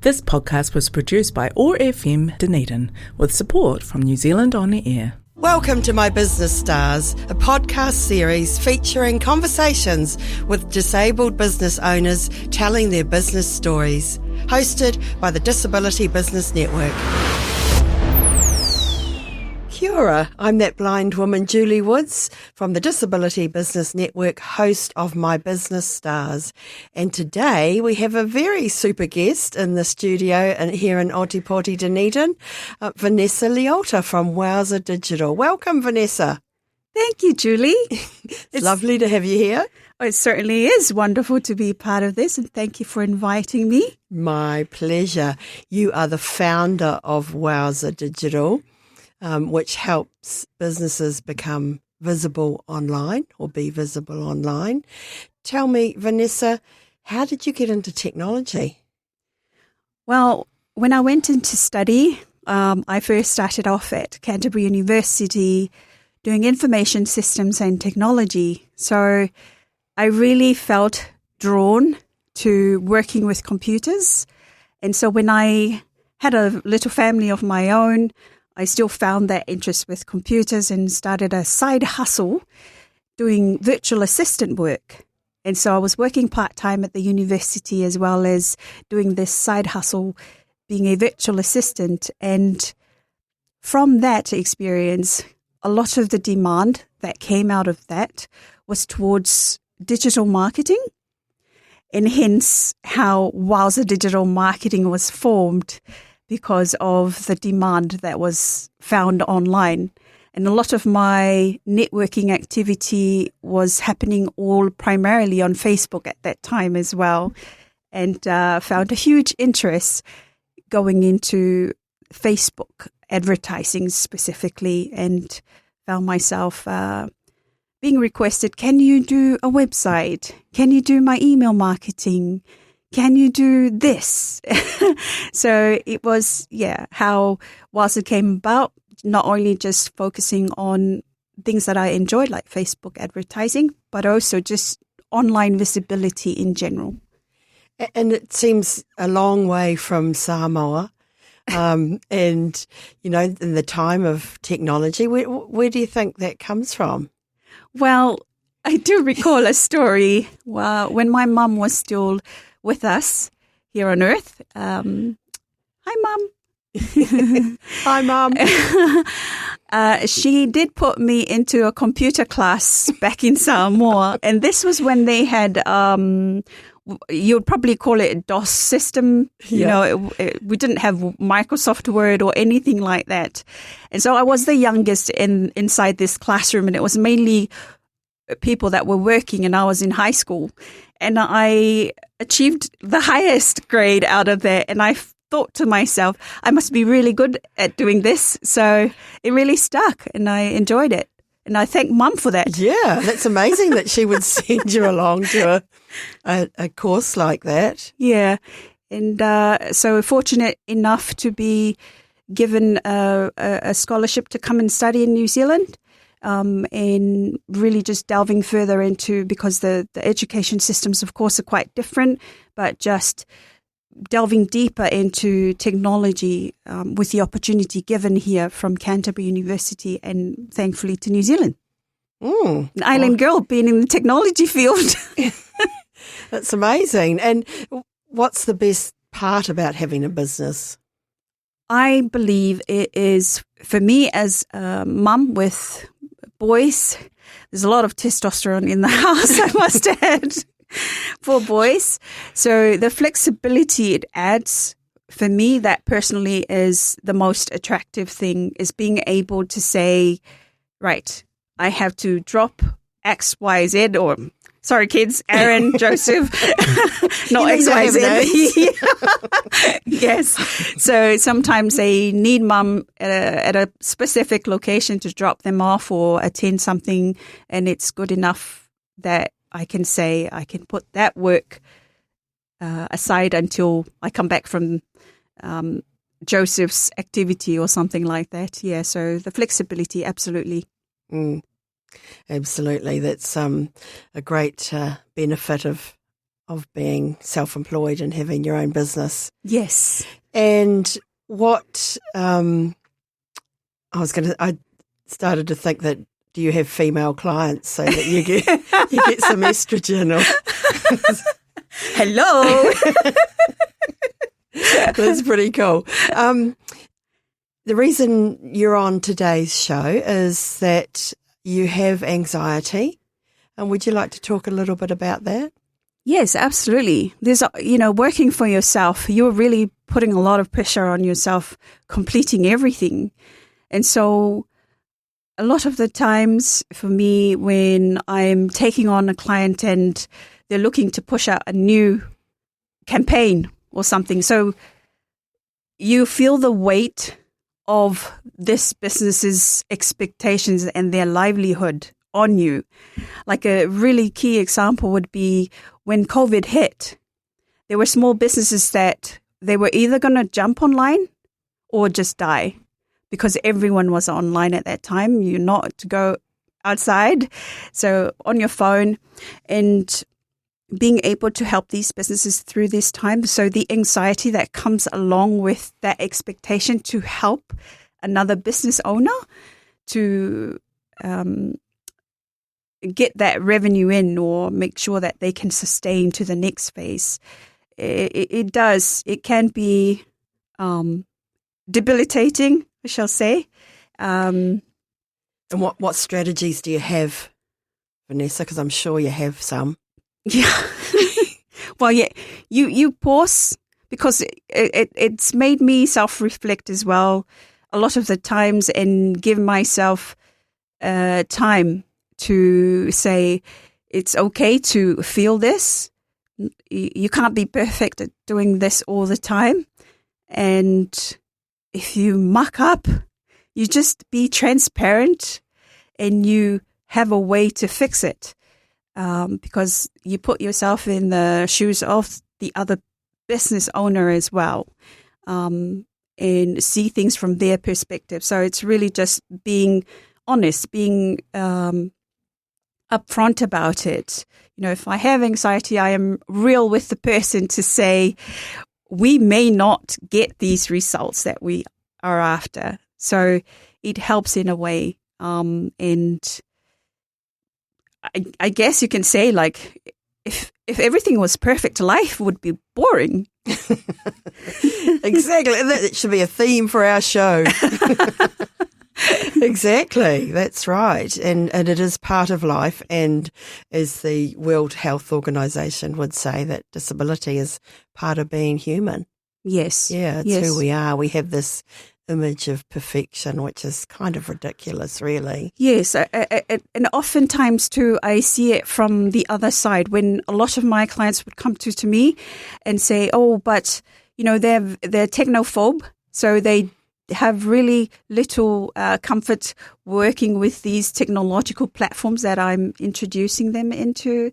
This podcast was produced by OAR FM Dunedin with support from New Zealand On Air. Welcome to My Business Stars, a podcast series featuring conversations with disabled business owners telling their business stories. Hosted by the Disability Business Network. Kia ora, I'm that blind woman, Julie Woods, from the Disability Business Network, host of My Business Stars. And today we have a very super guest in the studio and here in Otipoti, Dunedin, Vanessa Leota from Wowza Digital. Welcome, Vanessa. Thank you, Julie. It's lovely to have you here. It certainly is wonderful to be part of this, and thank you for inviting me. My pleasure. You are the founder of Wowza Digital, which helps businesses become visible online or be visible online. Tell me, Vanessa, how did you get into technology? Well, when I went into study, I first started off at Canterbury University doing information systems and technology. So I really felt drawn to working with computers. And so when I had a little family of my own, I still found that interest with computers and started a side hustle doing virtual assistant work. And so I was working part-time at the university as well as doing this side hustle, being a virtual assistant. And from that experience, a lot of the demand that came out of that was towards digital marketing, and hence how Wowza Digital Marketing was formed, because of the demand that was found online. And a lot of my networking activity was happening all primarily on Facebook at that time as well, and found a huge interest going into Facebook advertising specifically, and found myself being requested, can you do a website? Can you do my email marketing? Can you do this? So it was, how Wowza came about, not only just focusing on things that I enjoyed, like Facebook advertising, but also just online visibility in general. And it seems a long way from Samoa. And, you know, in the time of technology, where do you think that comes from? Well, I do recall a story when my mum was still with us here on Earth. Hi, Mum. Hi, Mum. She did put me into a computer class back in Samoa, and this was when they had, you'd probably call it a DOS system. You know, we didn't have Microsoft Word or anything like that. And so I was the youngest inside this classroom, and it was mainly people that were working, and I was in high school. And I achieved the highest grade out of there. And I thought to myself, I must be really good at doing this. So it really stuck, and I enjoyed it. And I thank Mum for that. Yeah, that's amazing that she would send you along to a course like that. Yeah. And so fortunate enough to be given a scholarship to come and study in New Zealand. And really just delving further into, because the education systems, of course, are quite different, but just delving deeper into technology with the opportunity given here from Canterbury University and thankfully to New Zealand. An island girl being in the technology field. That's amazing. And what's the best part about having a business? I believe it is, for me as a mum with boys, there's a lot of testosterone in the house, I must add, for boys. So the flexibility it adds, for me, that personally is the most attractive thing, is being able to say, right, I have to drop X, Y, Z, or sorry, kids, Aaron, Joseph, not X, Y, Z. Yes. So sometimes they need Mum at a specific location to drop them off or attend something, and it's good enough that I can say I can put that work aside until I come back from Joseph's activity or something like that. Yeah, so the flexibility, absolutely. Absolutely. That's a great benefit of being self-employed and having your own business. Yes. And what I started to think that, do you have female clients so that you get some estrogen? Hello. That's pretty cool. The reason you're on today's show is that you have anxiety. And would you like to talk a little bit about that? Yes, absolutely. There's, working for yourself, you're really putting a lot of pressure on yourself, completing everything. And so a lot of the times for me, when I'm taking on a client and they're looking to push out a new campaign or something, so you feel the weight of this business's expectations and their livelihood on you. Like a really key example would be when COVID hit, there were small businesses that they were either going to jump online or just die, because everyone was online at that time. You're not to go outside. So on your phone, and being able to help these businesses through this time. So the anxiety that comes along with that expectation to help another business owner to get that revenue in or make sure that they can sustain to the next phase. It can be debilitating, I shall say. And what strategies do you have, Vanessa? Because I'm sure you have some. Yeah. Well, yeah, you pause, because it's made me self-reflect as well a lot of the times, and give myself time to say it's okay to feel this. You can't be perfect at doing this all the time. And if you muck up, you just be transparent and you have a way to fix it. Because you put yourself in the shoes of the other business owner as well, and see things from their perspective. So it's really just being honest, being upfront about it. If I have anxiety, I am real with the person to say, we may not get these results that we are after. So it helps in a way. And I guess you can say, like, if everything was perfect, life would be boring. Exactly. That should be a theme for our show. Exactly. That's right. And it is part of life. And as the World Health Organization would say, that disability is part of being human. Yes. Yeah, it's who we are. We have this image of perfection, which is kind of ridiculous, really. Yes, and oftentimes too, I see it from the other side, when a lot of my clients would come to me and say, "Oh, but they're technophobe, so they have really little comfort working with these technological platforms that I'm introducing them into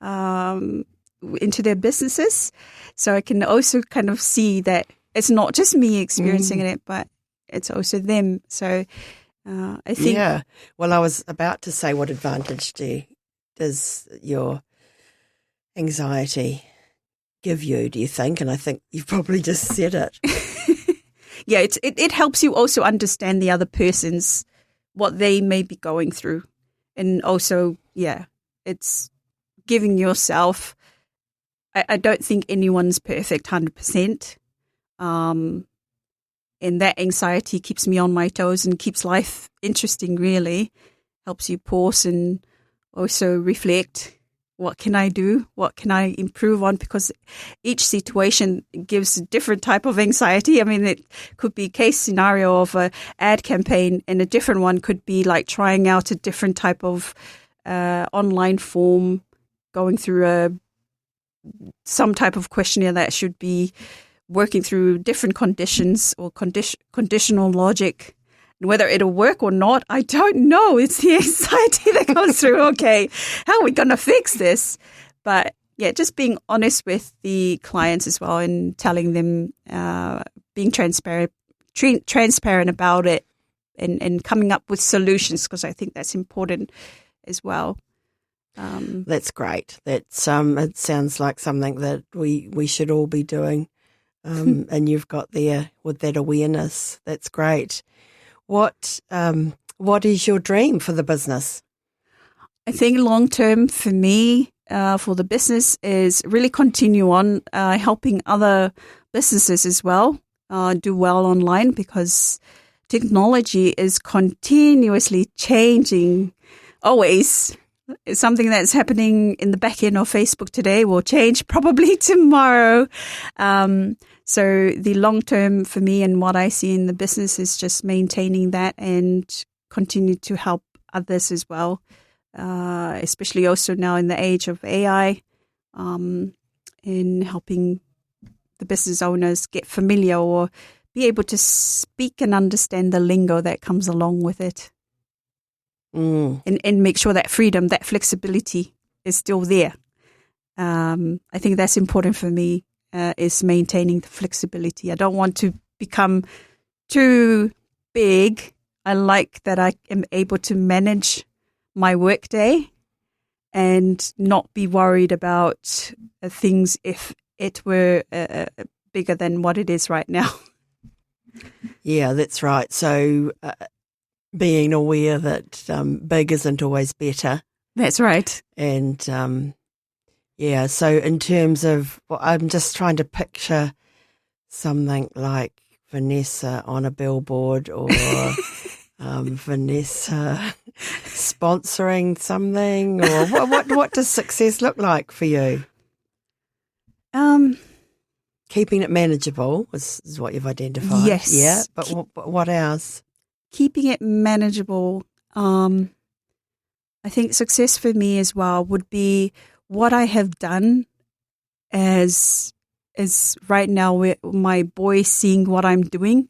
their businesses." So I can also kind of see that it's not just me experiencing it, but it's also them. So I think... Yeah. Well, I was about to say, what advantage does your anxiety give you, do you think? And I think you've probably just said it. Yeah, it helps you also understand the other person's, what they may be going through. And also, it's giving yourself... I don't think anyone's perfect 100%. And that anxiety keeps me on my toes and keeps life interesting, really. Helps you pause and also reflect. What can I do? What can I improve on? Because each situation gives a different type of anxiety. I mean, it could be a case scenario of an ad campaign, and a different one could be like trying out a different type of online form, going through some type of questionnaire that should be working through different conditions or conditional logic. And whether it'll work or not, I don't know. It's the anxiety that goes through, okay, how are we going to fix this? But yeah, just being honest with the clients as well, and telling them, being transparent about it, and coming up with solutions, because I think that's important as well. That's great. That's it sounds like something that we should all be doing. And you've got there with that awareness. That's great. What is your dream for the business? I think long term for me, for the business is really continue on helping other businesses as well do well online, because technology is continuously changing always. It's something that's happening in the back end of Facebook today will change probably tomorrow. So the long term for me and what I see in the business is just maintaining that and continue to help others as well, especially also now in the age of AI, in helping the business owners get familiar or be able to speak and understand the lingo that comes along with it. And make sure that freedom, that flexibility is still there. I think that's important for me, is maintaining the flexibility. I don't want to become too big. I like that I am able to manage my workday and not be worried about things if it were bigger than what it is right now. Yeah, that's right. So being aware that big isn't always better. That's right. And so in terms of, I'm just trying to picture something like Vanessa on a billboard or Vanessa sponsoring something, or what does success look like for you? Keeping it manageable is what you've identified. Yes. Yeah, but what else? Keeping it manageable. I think success for me as well would be what I have done as right now with my boys seeing what I'm doing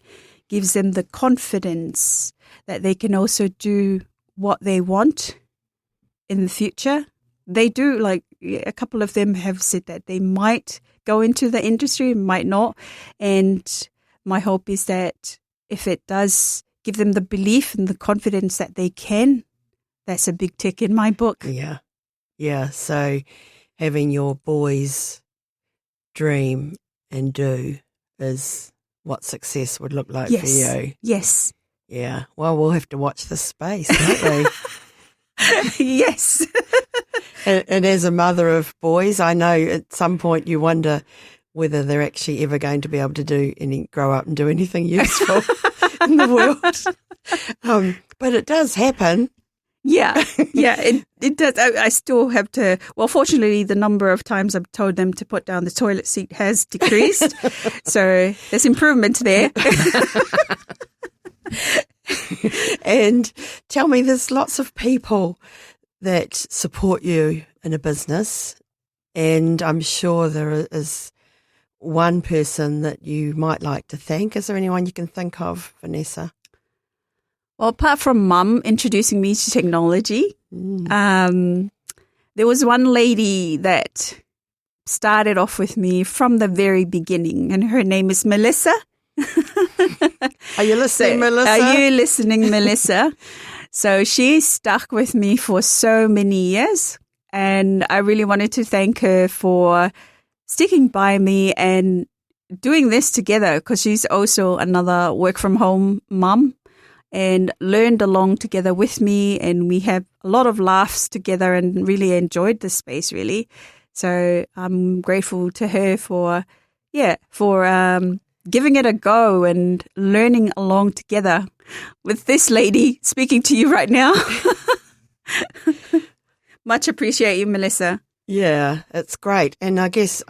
gives them the confidence that they can also do what they want in the future. They do, like a couple of them have said that they might go into the industry, might not. And my hope is that if it does give them the belief and the confidence that they can, that's a big tick in my book. Yeah. Yeah. So having your boys dream and do is what success would look like for you. Yes. Yeah. Well, we'll have to watch this space, won't we? Yes. And as a mother of boys, I know at some point you wonder whether they're actually ever going to be able to grow up and do anything useful in the world. But it does happen. Yeah, it does. I still have to, well, fortunately, the number of times I've told them to put down the toilet seat has decreased. So there's improvement there. And tell me, there's lots of people that support you in a business, and I'm sure there is one person that you might like to thank. Is there anyone you can think of, Vanessa? Well, apart from Mum introducing me to technology, there was one lady that started off with me from the very beginning, and her name is Melissa. Are you listening, Melissa? Are you listening, Melissa? So she stuck with me for so many years, and I really wanted to thank her for sticking by me and doing this together, because she's also another work-from-home mum and learned along together with me, and we have a lot of laughs together and really enjoyed the space, really. So I'm grateful to her for giving it a go and learning along together with this lady speaking to you right now. Much appreciate you, Melissa. Yeah, it's great. And I guess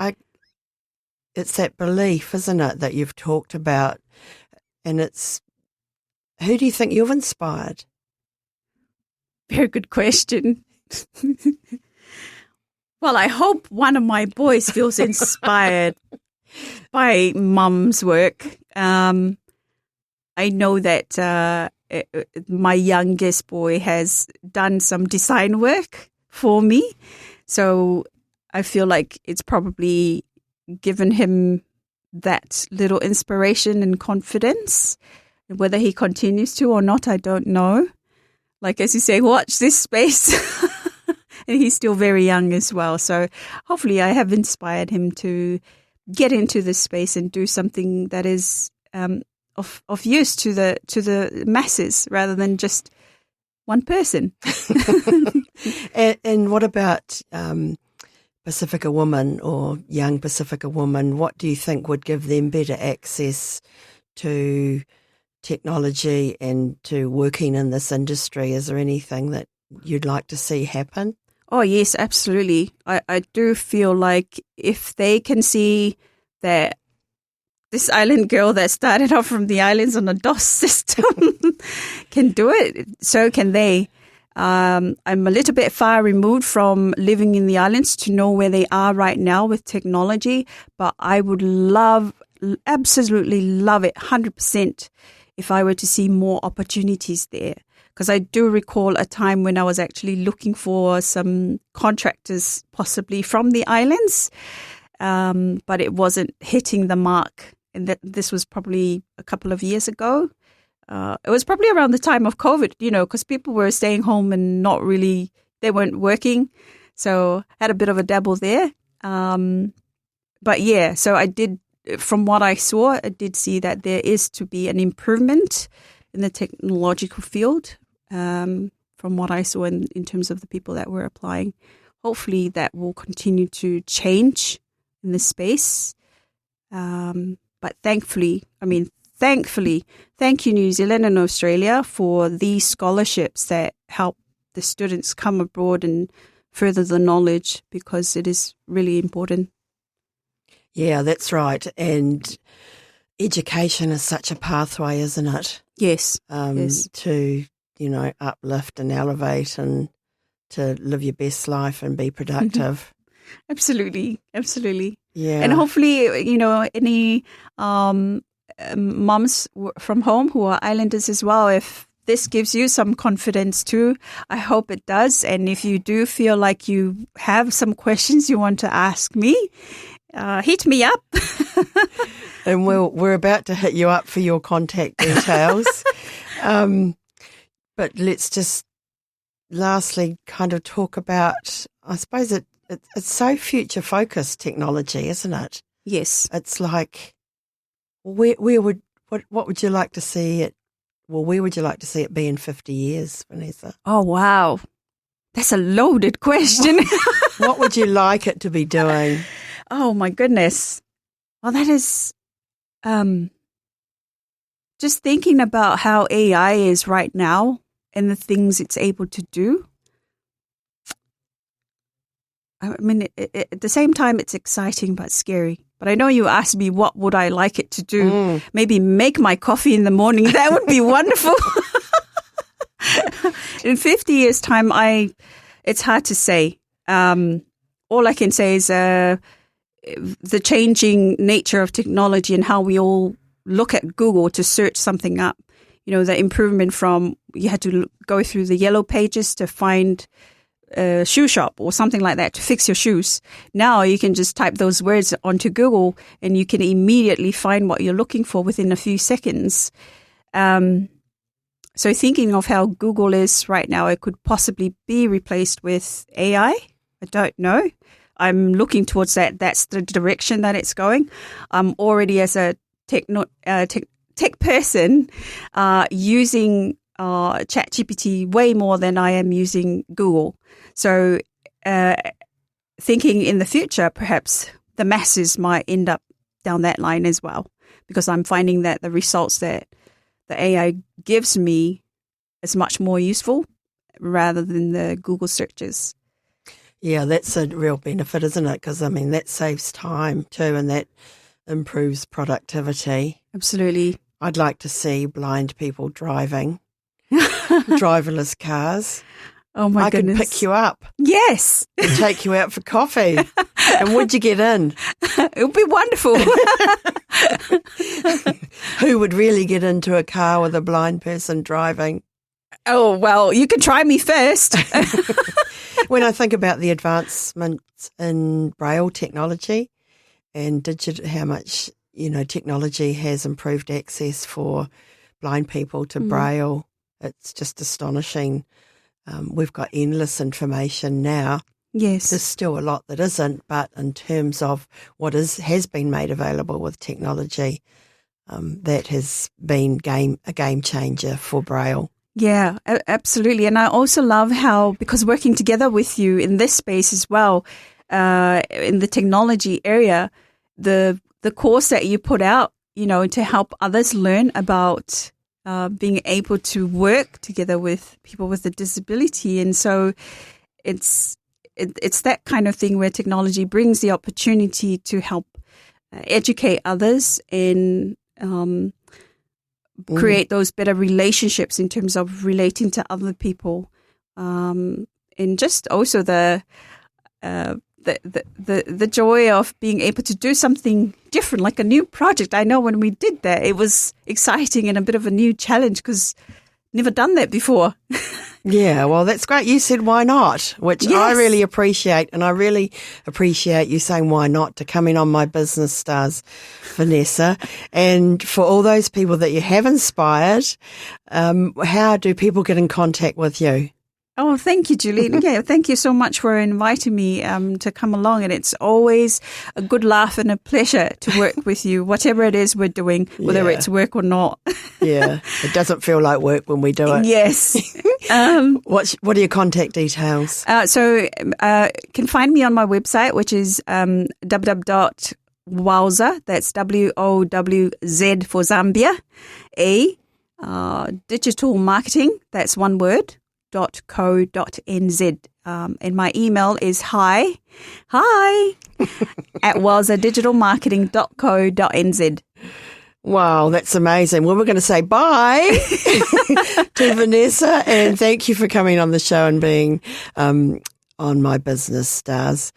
it's that belief, isn't it, that you've talked about. And it's, who do you think you've inspired? Very good question. Well, I hope one of my boys feels inspired by Mum's work. I know that my youngest boy has done some design work for me, so I feel like it's probably given him that little inspiration and confidence. Whether he continues to or not, I don't know. Like, as you say, watch this space and he's still very young as well. So hopefully I have inspired him to get into this space and do something that is of use to the masses rather than just one person. And what about Pacifica women or young Pacifica women? What do you think would give them better access to technology and to working in this industry? Is there anything that you'd like to see happen? Oh, yes, absolutely. I do feel like if they can see that this island girl that started off from the islands on a DOS system can do it, so can they. I'm a little bit far removed from living in the islands to know where they are right now with technology, but I would absolutely love it, 100%, if I were to see more opportunities there. Because I do recall a time when I was actually looking for some contractors possibly from the islands, but it wasn't hitting the mark. And this was probably a couple of years ago. It was probably around the time of COVID, because people were staying home and they weren't working. So I had a bit of a dabble there. But yeah, so I did, from what I saw, I did see that there is to be an improvement in the technological field. From what I saw in terms of the people that were applying. Hopefully that will continue to change in this space. But thankfully, thank you New Zealand and Australia for these scholarships that help the students come abroad and further the knowledge, because it is really important. Yeah, that's right. And education is such a pathway, isn't it? Yes. Yes. To uplift and elevate and to live your best life and be productive. Absolutely. Yeah. And hopefully, any moms from home who are islanders as well, if this gives you some confidence too, I hope it does. And if you do feel like you have some questions you want to ask me, hit me up. And we're about to hit you up for your contact details. But let's just lastly kind of talk about, I suppose it's so future-focused technology, isn't it? Yes. It's like, what would you like to see it, where would you like to see it be in 50 years, Vanessa? Oh, wow. That's a loaded question. What would you like it to be doing? Oh, my goodness. Well, that is just thinking about how AI is right now and the things it's able to do. I mean, at the same time, it's exciting but scary. But I know you asked me what would I like it to do. Maybe make my coffee in the morning. That would be wonderful. In 50 years' time, it's hard to say. All I can say is the changing nature of technology and how we all look at Google to search something up. The improvement from you had to go through the yellow pages to find a shoe shop or something like that to fix your shoes. Now you can just type those words onto Google and you can immediately find what you're looking for within a few seconds. So thinking of how Google is right now, it could possibly be replaced with AI. I don't know. I'm looking towards that. That's the direction that it's going. I'm already, as a tech person, using ChatGPT way more than I am using Google. So thinking in the future, perhaps the masses might end up down that line as well, because I'm finding that the results that the AI gives me is much more useful rather than the Google searches. Yeah, that's a real benefit, isn't it? Because, that saves time too, and that improves productivity. Absolutely. I'd like to see blind people driving, driverless cars. Oh, my goodness. I could pick you up. Yes. And take you out for coffee. And would you get in? It would be wonderful. Who would really get into a car with a blind person driving? Oh, well, you can try me first. When I think about the advancements in Braille technology and how much, technology has improved access for blind people to Braille, it's just astonishing. we've got endless information now. Yes. There's still a lot that isn't, but in terms of what has been made available with technology, that has been a game changer for Braille. Yeah, absolutely. And I also love how, because working together with you in this space as well, in the technology area, the course that you put out, to help others learn about being able to work together with people with a disability. And so it's that kind of thing where technology brings the opportunity to help educate others and create those better relationships in terms of relating to other people, and just also the joy of being able to do something different, like a new project. I know when we did that, it was exciting and a bit of a new challenge because never done that before. Yeah, well, that's great. You said why not, which Yes. I really appreciate. And I really appreciate you saying why not to come in on My Business Stars, Vanessa. And for all those people that you have inspired, how do people get in contact with you? Oh, thank you, Julie. Yeah, thank you so much for inviting me to come along. And it's always a good laugh and a pleasure to work with you, whatever it is we're doing, whether it's work or not. Yeah, it doesn't feel like work when we do it. Yes. What are your contact details? So can find me on my website, which is www.wowza, that's WOWZ for Zambia, digital marketing, that's one word, .co.nz. And my email is hi at wowzadigitalmarketing.co.nz. Wow, that's amazing. Well, we're going to say bye to Vanessa, and thank you for coming on the show and being on My Business Stars.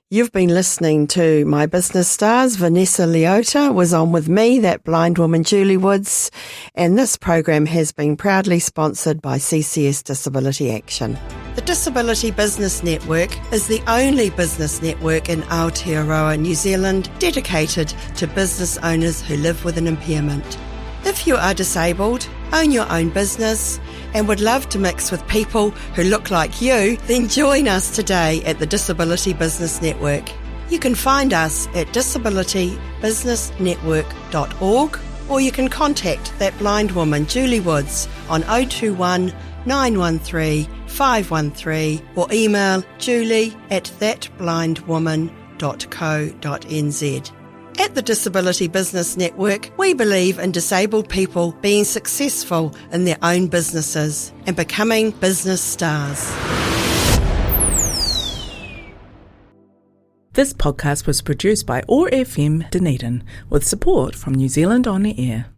You've been listening to My Business Stars. Vanessa Leota was on with me, that blind woman Julie Woods, and this program has been proudly sponsored by CCS Disability Action. The Disability Business Network is the only business network in Aotearoa, New Zealand, dedicated to business owners who live with an impairment. If you are disabled, own your own business, and would love to mix with people who look like you, then join us today at the Disability Business Network. You can find us at disabilitybusinessnetwork.org, or you can contact that blind woman Julie Woods on 021 913 513 or email julie@thatblindwoman.co.nz. At the Disability Business Network, we believe in disabled people being successful in their own businesses and becoming business stars. This podcast was produced by OAR FM Dunedin with support from New Zealand On the Air.